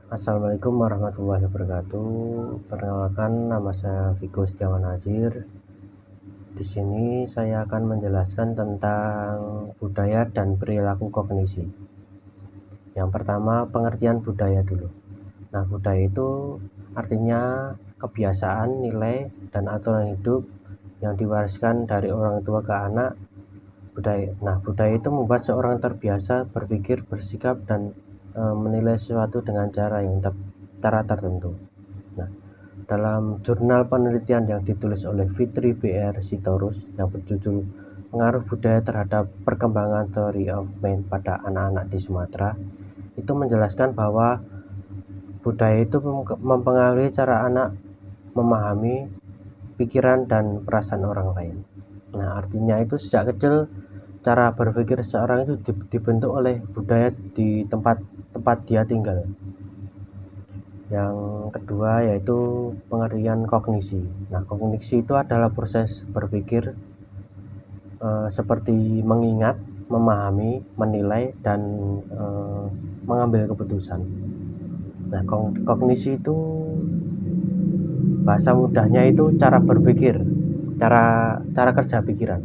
Assalamualaikum warahmatullahi wabarakatuh. Perkenalkan, nama saya Vigo Setiawan Nazir. Di sini saya akan menjelaskan tentang budaya dan perilaku kognisi. Yang pertama, pengertian budaya dulu. Nah, budaya itu artinya kebiasaan, nilai, dan aturan hidup yang diwariskan dari orang tua ke anak. Budaya itu membuat seorang terbiasa berpikir, bersikap, dan menilai sesuatu dengan cara tertentu. Nah, dalam jurnal penelitian yang ditulis oleh Fitri B.R. Sitorus yang berjudul Pengaruh Budaya Terhadap Perkembangan Theory of Mind pada Anak-anak di Sumatera, itu menjelaskan bahwa budaya itu mempengaruhi cara anak memahami pikiran dan perasaan orang lain. Nah, artinya itu sejak kecil cara berpikir seseorang itu dibentuk oleh budaya di tempat dia tinggal. Yang kedua yaitu pengertian kognisi. Nah, kognisi itu adalah proses berpikir seperti mengingat, memahami, menilai, dan mengambil keputusan. Nah, kognisi itu bahasa mudahnya itu cara berpikir, cara kerja pikiran.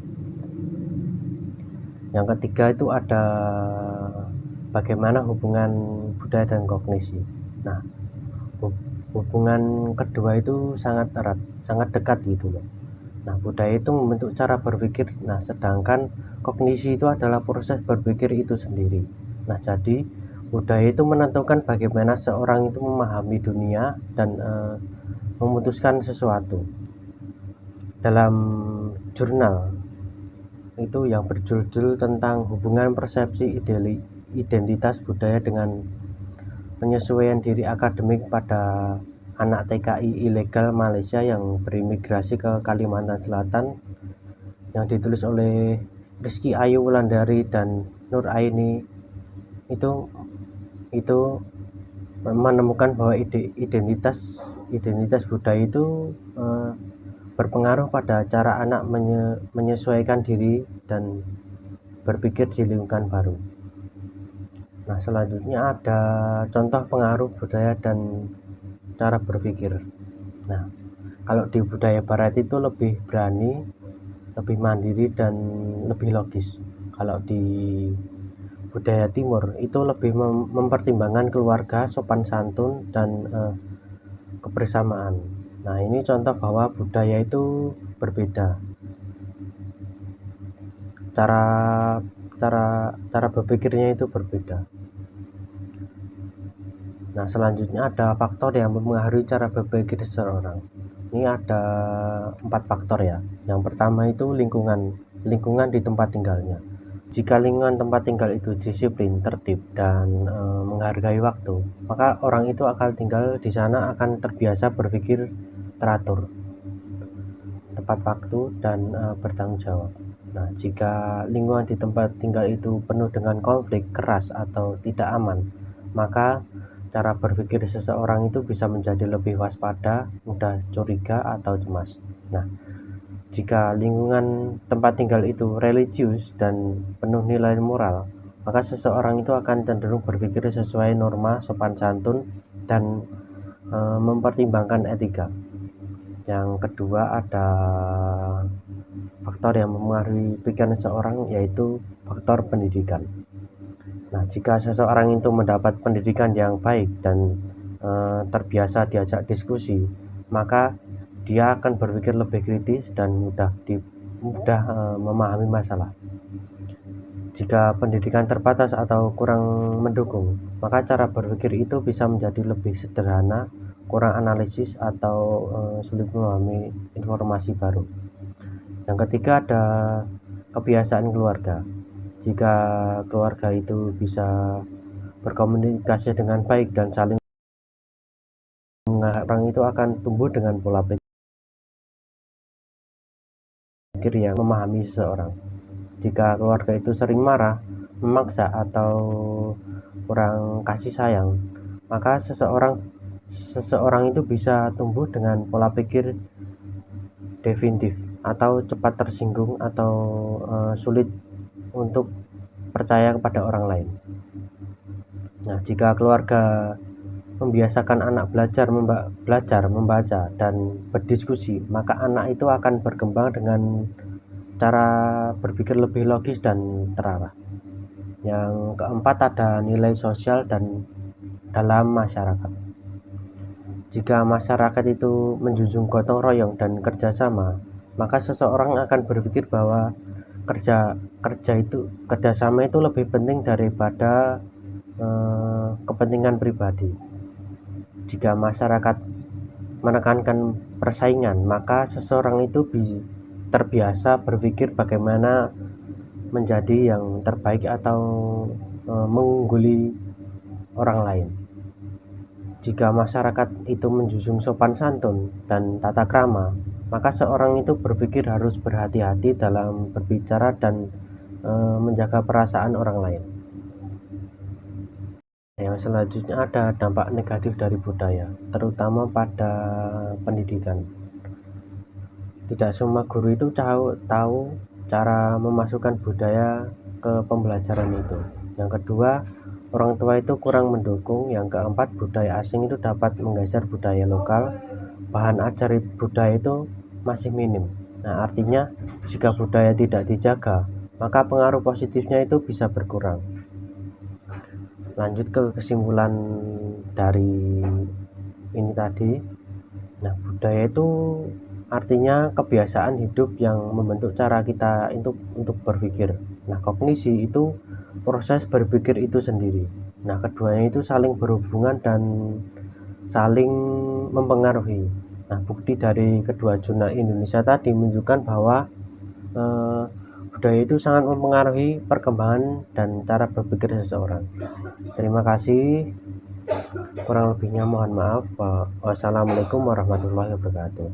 Yang ketiga itu ada bagaimana hubungan budaya dan kognisi. Nah, hubungan kedua itu sangat erat, sangat dekat gitu loh. Nah, budaya itu membentuk cara berpikir. Nah, sedangkan kognisi itu adalah proses berpikir itu sendiri. Nah, jadi budaya itu menentukan bagaimana seorang itu memahami dunia dan memutuskan sesuatu. Dalam jurnal itu yang berjudul tentang hubungan persepsi identitas budaya dengan penyesuaian diri akademik pada anak TKI ilegal Malaysia yang berimigrasi ke Kalimantan Selatan, yang ditulis oleh Rizky Ayu Wulandari dan Nur Aini, itu menemukan bahwa identitas budaya itu berpengaruh pada cara anak menyesuaikan diri dan berpikir di lingkungan baru. Nah, selanjutnya ada contoh pengaruh budaya dan cara berpikir. Nah, kalau di budaya barat itu lebih berani, lebih mandiri, dan lebih logis. Kalau di budaya timur itu lebih mempertimbangkan keluarga, sopan santun, dan kebersamaan. Nah, ini contoh bahwa budaya itu berbeda. Cara cara cara berpikirnya itu berbeda. Nah, selanjutnya ada faktor yang mempengaruhi cara berpikir seseorang. Ini ada 4 faktor ya. Yang pertama itu lingkungan di tempat tinggalnya. Jika lingkungan tempat tinggal itu disiplin, tertib, dan menghargai waktu, maka orang itu akan tinggal di sana akan terbiasa berpikir teratur, tepat waktu, dan bertanggung jawab. Nah, jika lingkungan di tempat tinggal itu penuh dengan konflik, keras, atau tidak aman, maka cara berpikir seseorang itu bisa menjadi lebih waspada, mudah curiga, atau cemas. Nah, jika lingkungan tempat tinggal itu religius dan penuh nilai moral, maka seseorang itu akan cenderung berpikir sesuai norma sopan santun dan mempertimbangkan etika. Yang kedua ada faktor yang mempengaruhi pikiran seseorang, yaitu faktor pendidikan. Nah, jika seseorang itu mendapat pendidikan yang baik dan terbiasa diajak diskusi, maka dia akan berpikir lebih kritis dan mudah memahami masalah. Jika pendidikan terbatas atau kurang mendukung, maka cara berpikir itu bisa menjadi lebih sederhana, kurang analisis, atau sulit memahami informasi baru. Yang ketiga ada kebiasaan keluarga. Jika keluarga itu bisa berkomunikasi dengan baik dan saling menghargai, orang itu akan tumbuh dengan pola pikir yang memahami seseorang. Jika keluarga itu sering marah, memaksa, atau kurang kasih sayang, maka seseorang itu bisa tumbuh dengan pola pikir defensif atau cepat tersinggung atau sulit untuk percaya kepada orang lain. Nah, jika keluarga membiasakan anak belajar membaca dan berdiskusi, maka anak itu akan berkembang dengan cara berpikir lebih logis dan terarah. Yang keempat, ada nilai sosial dan dalam masyarakat. Jika masyarakat itu menjunjung gotong royong dan kerjasama, maka seseorang akan berpikir bahwa kerjasama itu lebih penting daripada kepentingan pribadi. Jika masyarakat menekankan persaingan, maka seseorang itu terbiasa berpikir bagaimana menjadi yang terbaik atau mengungguli orang lain. Jika masyarakat itu menjunjung sopan santun dan tata krama, maka seorang itu berpikir harus berhati-hati dalam berbicara dan menjaga perasaan orang lain. Yang selanjutnya ada dampak negatif dari budaya, terutama pada pendidikan. Tidak semua guru itu tahu cara memasukkan budaya ke pembelajaran itu. Yang kedua, orang tua itu kurang mendukung. Yang keempat, budaya asing itu dapat menggeser budaya lokal. Bahan ajar budaya itu masih minim. Nah, artinya jika budaya tidak dijaga, maka pengaruh positifnya itu bisa berkurang. Lanjut ke kesimpulan dari ini tadi. Nah, budaya itu artinya kebiasaan hidup yang membentuk cara kita untuk berpikir. Nah, kognisi itu proses berpikir itu sendiri. Nah, keduanya itu saling berhubungan dan saling mempengaruhi. Nah, bukti dari kedua zona Indonesia tadi menunjukkan bahwa budaya itu sangat mempengaruhi perkembangan dan cara berpikir seseorang. Terima kasih. Kurang lebihnya mohon maaf. Wassalamualaikum warahmatullahi wabarakatuh.